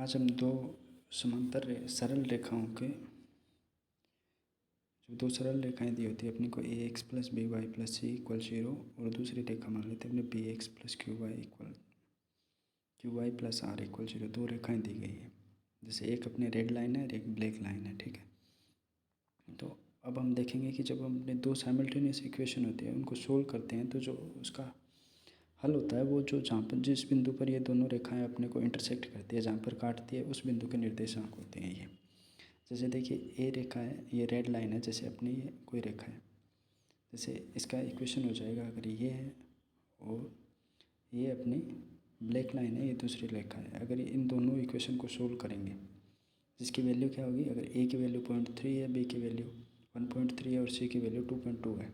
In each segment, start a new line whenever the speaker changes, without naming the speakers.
आज हम दो समांतर सरल रेखाओं के जो दो सरल रेखाएं दी होती है अपनी को a x plus b y plus c equal 0 और दूसरी रेखा मान लेते हैं अपने b x plus Q Y plus are equal 0। दो रेखाएं दी गई है, जैसे एक अपने रेड लाइन है और एक ब्लैक लाइन है, ठीक है। तो अब हम देखेंगे कि जब हम अपने दो साइमल्टेनियस इक्वेशन होती है उनको सोल्व करते हैं तो जो उसका हल होता है वो जो जहाँ पर जिस बिंदु पर ये दोनों रेखाएं अपने को इंटरसेक्ट करती है, जहाँ पर काटती है, उस बिंदु के निर्देशांक होते हैं ये। जैसे देखिए ए रेखा है, ये रेड लाइन है, जैसे अपनी ये कोई रेखा है, जैसे इसका इक्वेशन हो जाएगा अगर ये है और ये अपनी ब्लैक लाइन है, ये दूसरी रेखा है। अगर इन दोनों इक्वेशन को सोल्व करेंगे जिसकी वैल्यू क्या होगी, अगर ए की वैल्यू 0.3 है, बी की वैल्यू 1.3 है और सी की वैल्यू 2.2 है,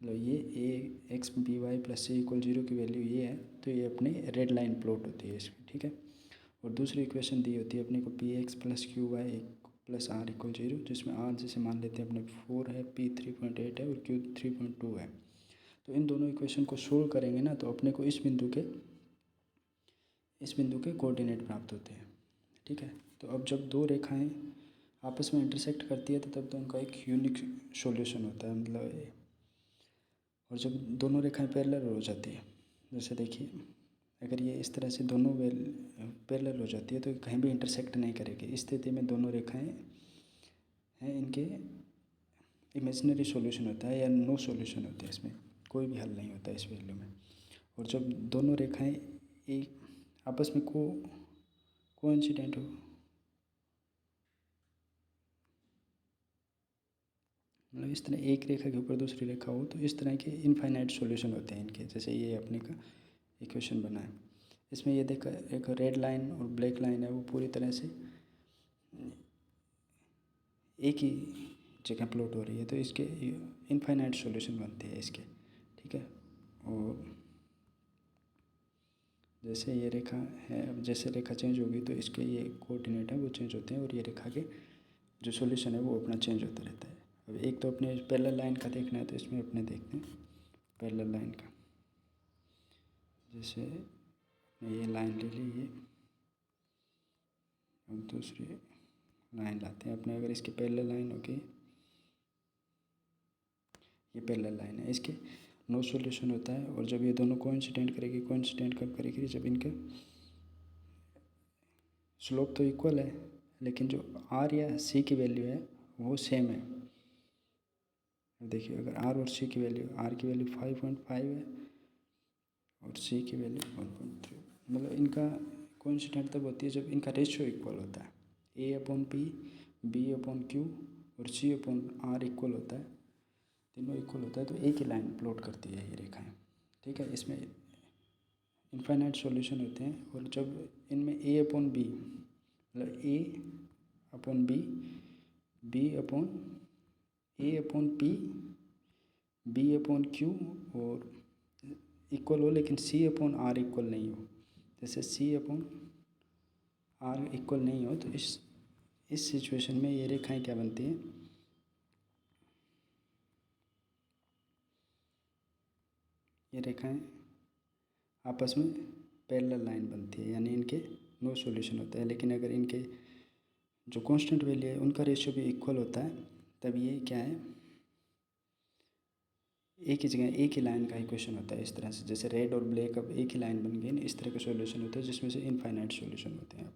मतलब ये ए x B y plus c equal 0 की वैल्यू ये है, तो ये अपनी रेड लाइन प्लॉट होती है इसमें, ठीक है। और दूसरी इक्वेशन दी होती है अपने को P X plus Q Y plus are equal 0, जिसमें आर जैसे मान लेते हैं अपने 4 है, पी 3.8 है और क्यू 3.2 है। तो इन दोनों इक्वेशन को सोल्व करेंगे ना तो अपने को इस बिंदु के कोऑर्डिनेट प्राप्त होते हैं, ठीक है। तो अब जब दो रेखाएं आपस में इंटरसेक्ट करती है तो तब तो उनका एक यूनिक सॉल्यूशन होता है, मतलब। और जब दोनों रेखाएं पैरेलल हो जाती है, जैसे देखिए अगर ये इस तरह से दोनों पैरेलल हो जाती है तो कहीं भी इंटरसेक्ट नहीं करेगी। इस स्थिति में दोनों रेखाएं हैं, इनके इमेजिनरी सॉल्यूशन होता है या नो सॉल्यूशन होता है, इसमें कोई भी हल नहीं होता है इस वैल्यू में। और जब दोनों रेखाएं एक आपस में कोइंसिडेंट हो, मतलब इस तरह एक रेखा के ऊपर दूसरी रेखा हो, तो इस तरह के इनफाइनाइट सॉल्यूशन होते हैं इनके। जैसे ये अपने का इक्वेशन बना है, इसमें ये देखा एक रेड लाइन और ब्लैक लाइन है, वो पूरी तरह से एक ही जगह प्लॉट हो रही है, तो इसके इनफाइनाइट सॉल्यूशन बनते हैं इसके, ठीक है। और जैसे ये रेखा है, अब जैसे रेखा चेंज होगी तो इसके ये कोऑर्डिनेट है वो चेंज होते हैं और ये रेखा के जो सॉल्यूशन है वो अपना चेंज होता रहता है। अब एक तो अपने पैरेलल लाइन का देखना है, तो इसमें अपने देखते हैं पैरेलल लाइन का। जैसे ये लाइन ले ली, ये अब दूसरी लाइन लाते हैं अपने। अगर इसकी पैरेलल लाइन होगी, ये पैरेलल लाइन है, इसके नो सॉल्यूशन होता है। और जब ये दोनों कोइंसिडेंट करेगी, कोइंसिडेंट कब करेगी, जब इनके स्लोप तो इक्वल है लेकिन जो आर या सी की वैल्यू है वो सेम है। देखिए अगर आर और सी की वैल्यू, आर की वैल्यू 5.5 है और सी की वैल्यू 1.3, मतलब इनका कोइंसिडेंट तब होती है जब इनका रेशियो इक्वल होता है। A upon p, b upon q और सी अपॉन आर इक्वल होता है, तीनों इक्वल होता है, तो एक ही लाइन प्लॉट करती है ये रेखाएं, ठीक है। इसमें इनफाइनाइट सॉल्यूशन होते हैं। और जब इनमें ए अपॉन बी, मतलब a upon b, b upon a upon p, b upon q और इक्वल हो, लेकिन सी अपॉन आर इक्वल नहीं हो, जैसे सी अपॉन आर इक्वल नहीं हो, तो इस सिचुएशन में ये रेखाएं क्या बनती हैं, ये रेखाएं आपस में पैरेलल लाइन बनती है, यानी इनके नो सॉल्यूशन होता है। लेकिन अगर इनके जो कांस्टेंट वैल्यू है उनका रेशियो भी इक्वल होता है, तब ये क्या है, एक ही जगह एक ही लाइन का इक्वेशन होता है। इस तरह से जैसे रेड और ब्लैक अब एक ही लाइन बन गई, इस तरह के सॉल्यूशन होते हैं जिसमें से इनफाइनाइट सॉल्यूशन होते हैं।